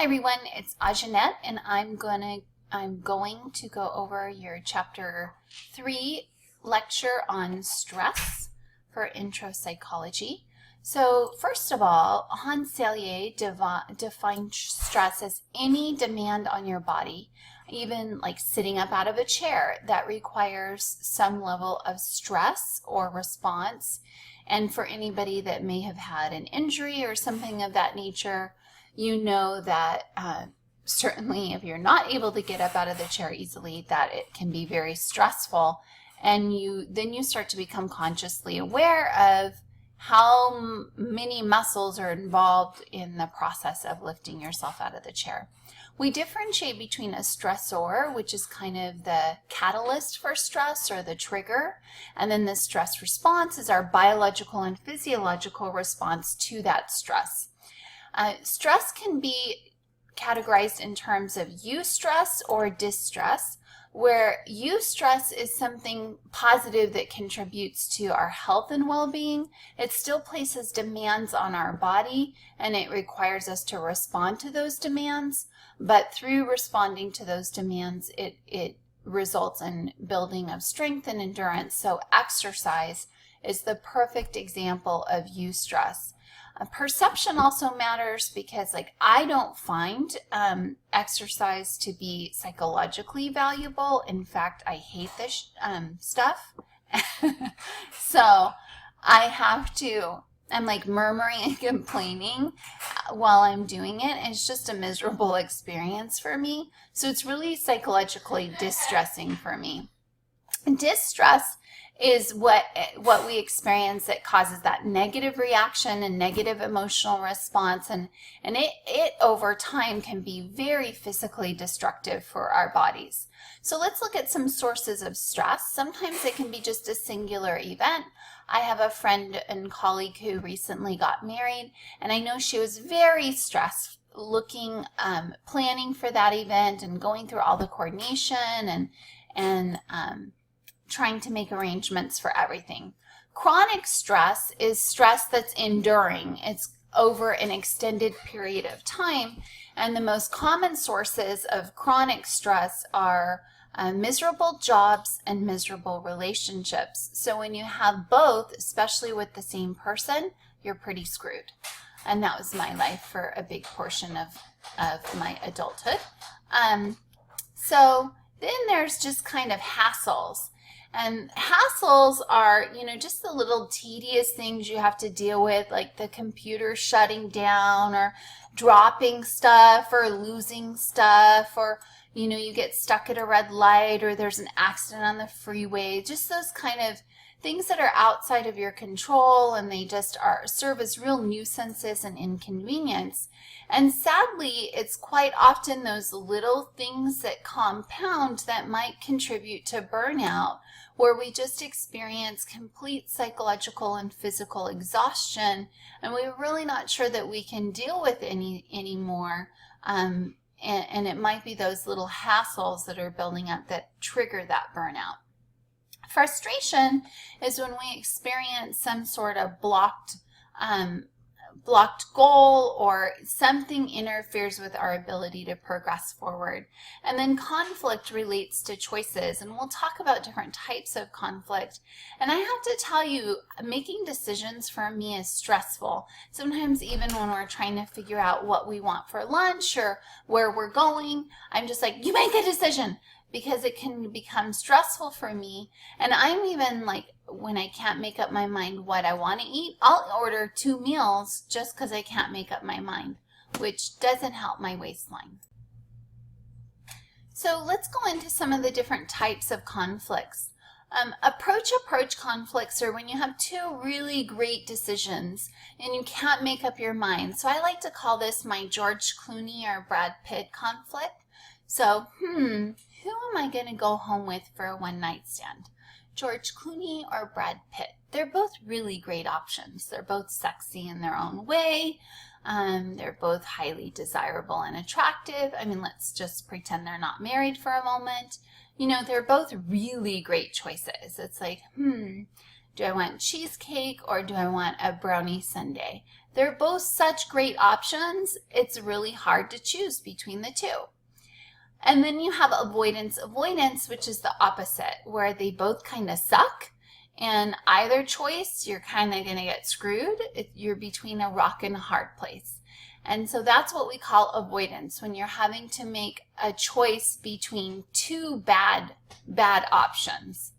Hi everyone, it's Ajanette, and I'm going to go over your chapter 3 lecture on stress for intro psychology. So first of all, Hans Selye defined stress as any demand on your body, even like sitting up out of a chair, that requires some level of stress or response. And for anybody that may have had an injury or something of that nature, you know that certainly if you're not able to get up out of the chair easily, that it can be very stressful. And then you start to become consciously aware of how many muscles are involved in the process of lifting yourself out of the chair. We differentiate between a stressor, which is kind of the catalyst for stress or the trigger, and then the stress response is our biological and physiological response to that stress. Stress can be categorized in terms of eustress or distress, where eustress is something positive that contributes to our health and well-being. It still places demands on our body, and it requires us to respond to those demands, but through responding to those demands, it results in building of strength and endurance. So exercise is the perfect example of eustress. Perception also matters because I don't find exercise to be psychologically valuable. In fact, I hate this stuff. So I'm like murmuring and complaining while I'm doing it. And it's just a miserable experience for me. So it's really psychologically distressing for me. And distress is what we experience that causes that negative reaction and negative emotional response, and it over time can be very physically destructive for our bodies. So let's look at some sources of stress. Sometimes it can be just a singular event. I have a friend and colleague who recently got married, and I know she was very stressed planning for that event and going through all the coordination and trying to make arrangements for everything. Chronic stress is stress that's enduring. It's over an extended period of time, and the most common sources of chronic stress are miserable jobs and miserable relationships. So when you have both, especially with the same person, you're pretty screwed. And that was my life for a big portion of my adulthood. So then there's just kind of hassles. And hassles are, just the little tedious things you have to deal with, like the computer shutting down or dropping stuff or losing stuff, or, you get stuck at a red light or there's an accident on the freeway. Just those kind of things that are outside of your control, and they just serve as real nuisances and inconvenience. And sadly, it's quite often those little things that compound that might contribute to burnout, where we just experience complete psychological and physical exhaustion, and we're really not sure that we can deal with anymore. And it might be those little hassles that are building up that trigger that burnout. Frustration is when we experience some sort of blocked goal, or something interferes with our ability to progress forward. And then conflict relates to choices, and we'll talk about different types of conflict. And I have to tell you, making decisions for me is stressful. Sometimes even when we're trying to figure out what we want for lunch or where we're going, I'm just like, you make a decision, because it can become stressful for me. And I'm even like, when I can't make up my mind what I want to eat, I'll order 2 meals just because I can't make up my mind, which doesn't help my waistline. So let's go into some of the different types of conflicts. Approach conflicts are when you have 2 really great decisions and you can't make up your mind. So I like to call this my George Clooney or Brad Pitt conflict. So, who am I going to go home with for a one-night stand? George Clooney or Brad Pitt? They're both really great options. They're both sexy in their own way. They're both highly desirable and attractive. I mean, let's just pretend they're not married for a moment. They're both really great choices. It's like, Do I want cheesecake or do I want a brownie sundae? They're both such great options, it's really hard to choose between the two. And then you have avoidance, which is the opposite, where they both kind of suck. And either choice, you're kind of going to get screwed. You're between a rock and a hard place. And so that's what we call avoidance, when you're having to make a choice between two bad options.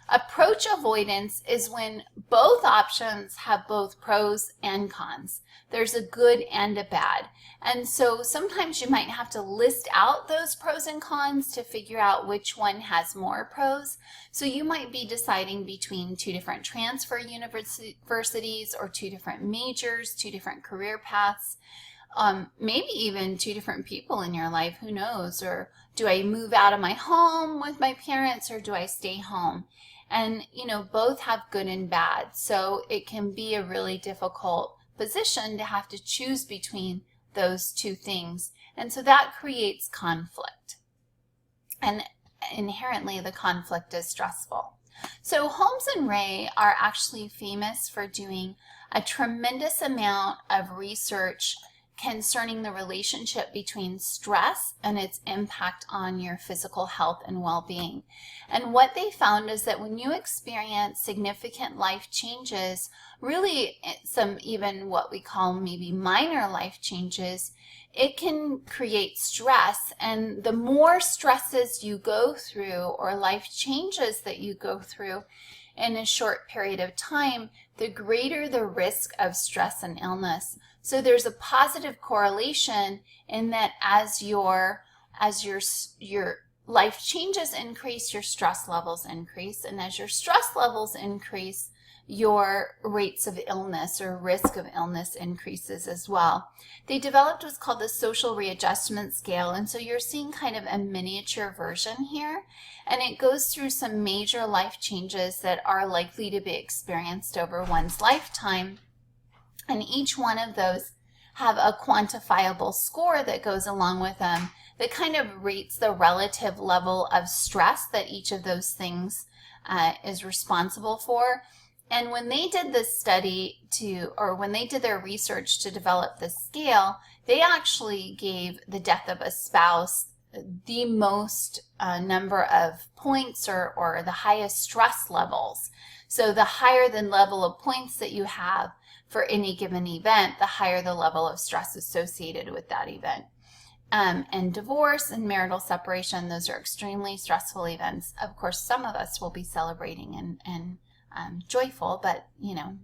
Approach avoidance is when both options have both pros and cons. There's a good and a bad. And so sometimes you might have to list out those pros and cons to figure out which one has more pros. So you might be deciding between two different transfer universities or two different majors, two different career paths, maybe even two different people in your life, who knows? Or do I move out of my home with my parents or do I stay home? And, both have good and bad. So it can be a really difficult position to have to choose between those two things. And so that creates conflict. And inherently, the conflict is stressful. So Holmes and Ray are actually famous for doing a tremendous amount of research concerning the relationship between stress and its impact on your physical health and well-being. And what they found is that when you experience significant life changes, really some even what we call maybe minor life changes, it can create stress. And the more stresses you go through or life changes that you go through in a short period of time, the greater the risk of stress and illness. So there's a positive correlation in that as your life changes increase, your stress levels increase, and as your stress levels increase, your rates of illness or risk of illness increases as well. They developed what's called the social readjustment scale, and so you're seeing kind of a miniature version here, and it goes through some major life changes that are likely to be experienced over one's lifetime, and each one of those have a quantifiable score that goes along with them that kind of rates the relative level of stress that each of those things is responsible for. And when they did this study when they did their research to develop this scale, they actually gave the death of a spouse the most number of points or the highest stress levels. So the higher the level of points that you have for any given event, the higher the level of stress associated with that event. And divorce and marital separation, those are extremely stressful events. Of course, some of us will be celebrating and joyful, but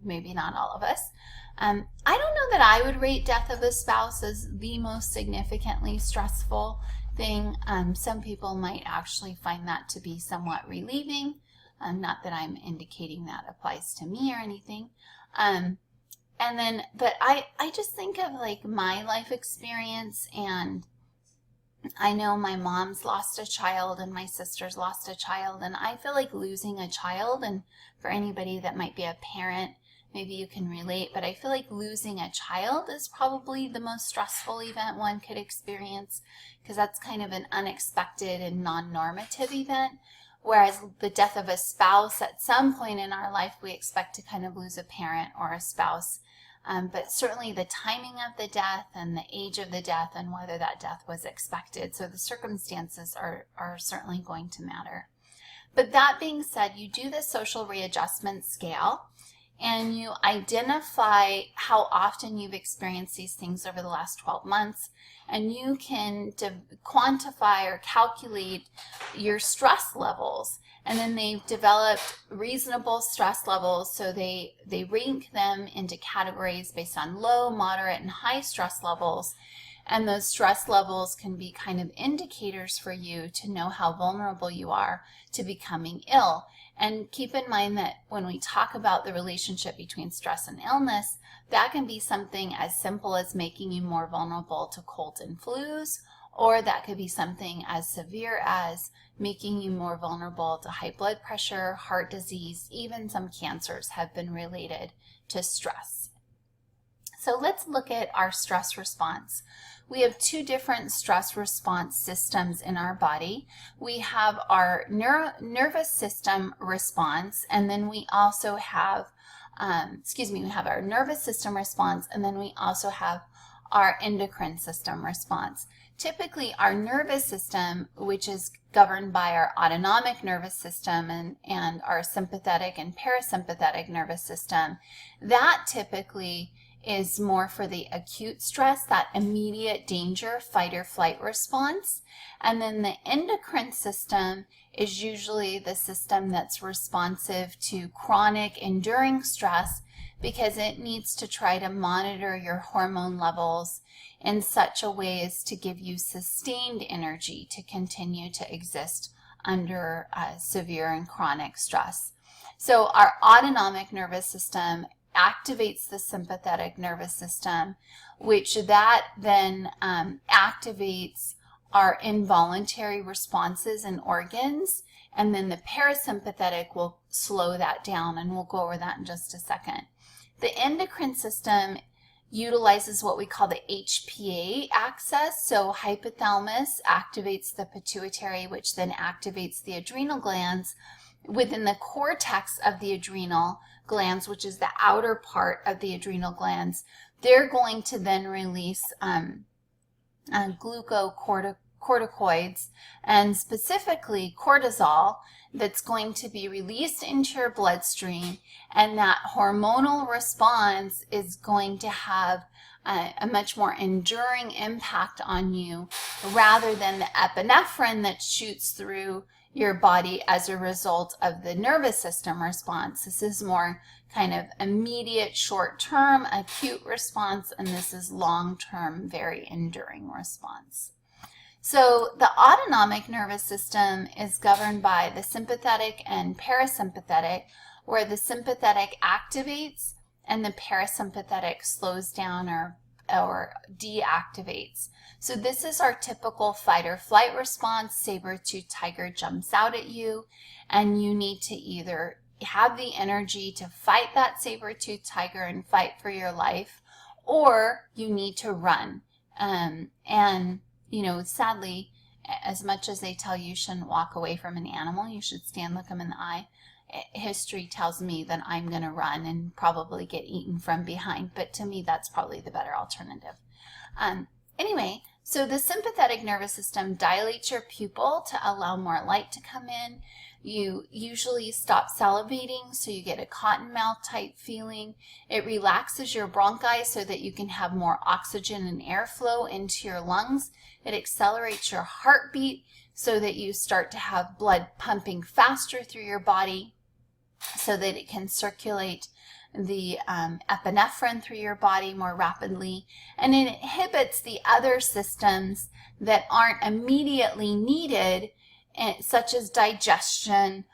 maybe not all of us. I don't know that I would rate death of a spouse as the most significantly stressful thing. Some people might actually find that to be somewhat relieving. Not that I'm indicating that applies to me or anything. But I just think of like my life experience, and I know my mom's lost a child and my sister's lost a child, and I feel like losing a child, and for anybody that might be a parent, maybe you can relate, but I feel like losing a child is probably the most stressful event one could experience, because that's kind of an unexpected and non-normative event. Whereas the death of a spouse, at some point in our life, we expect to kind of lose a parent or a spouse. But certainly the timing of the death and the age of the death and whether that death was expected. So the circumstances are certainly going to matter. But that being said, you do the social readjustment scale and you identify how often you've experienced these things over the last 12 months. And you can quantify or calculate your stress levels. And then they've developed reasonable stress levels. So they rank them into categories based on low, moderate, and high stress levels. And those stress levels can be kind of indicators for you to know how vulnerable you are to becoming ill. And keep in mind that when we talk about the relationship between stress and illness, that can be something as simple as making you more vulnerable to colds and flus, or that could be something as severe as making you more vulnerable to high blood pressure, heart disease, even some cancers have been related to stress. So let's look at our stress response. we have two different stress response systems in our body. We have our nervous system response, and then we also have, we have our nervous system response, and then we also have our endocrine system response. Typically, our nervous system, which is governed by our autonomic nervous system and our sympathetic and parasympathetic nervous system, that typically is more for the acute stress, that immediate danger, fight or flight response. And then the endocrine system is usually the system that's responsive to chronic, enduring stress, because it needs to try to monitor your hormone levels in such a way as to give you sustained energy to continue to exist under severe and chronic stress. So our autonomic nervous system activates the sympathetic nervous system, which that then activates our involuntary responses and organs, and then the parasympathetic will slow that down, and we'll go over that in just a second. The endocrine system utilizes what we call the HPA axis. So hypothalamus activates the pituitary, which then activates the adrenal glands. Within the cortex of the adrenal glands, which is the outer part of the adrenal glands, they're going to then release glucocorticoids, and specifically cortisol, that's going to be released into your bloodstream, and that hormonal response is going to have a much more enduring impact on you rather than the epinephrine that shoots through your body as a result of the nervous system response. This is more kind of immediate, short-term, acute response, and this is long-term, very enduring response. So the autonomic nervous system is governed by the sympathetic and parasympathetic, where the sympathetic activates and the parasympathetic slows down or deactivates. So this is our typical fight or flight response. Saber-tooth tiger jumps out at you, and you need to either have the energy to fight that saber-tooth tiger and fight for your life, or you need to run. And you know, sadly, as much as they tell you shouldn't walk away from an animal, you should stand, look them in the eye. History tells me that I'm going to run and probably get eaten from behind, but to me that's probably the better alternative. Anyway, so the sympathetic nervous system dilates your pupil to allow more light to come in. You usually stop salivating, so you get a cotton mouth type feeling. It relaxes your bronchi so that you can have more oxygen and airflow into your lungs. It accelerates your heartbeat so that you start to have blood pumping faster through your body so that it can circulate the epinephrine through your body more rapidly. And it inhibits the other systems that aren't immediately needed, such as digestion.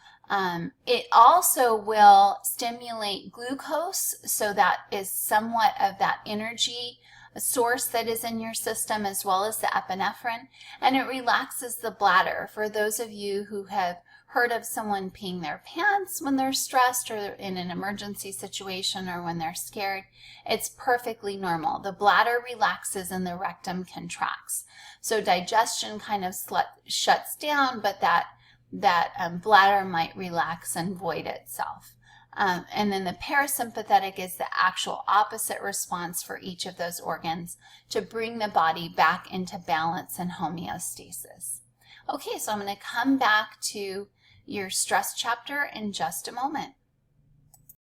It also will stimulate glucose, so that is somewhat of that energy source that is in your system, as well as the epinephrine, and it relaxes the bladder. For those of you who have heard of someone peeing their pants when they're stressed or in an emergency situation or when they're scared, it's perfectly normal. The bladder relaxes and the rectum contracts. So digestion kind of shuts down, but that bladder might relax and void itself. And then the parasympathetic is the actual opposite response for each of those organs to bring the body back into balance and homeostasis. Okay, so I'm going to come back to your stress chapter in just a moment.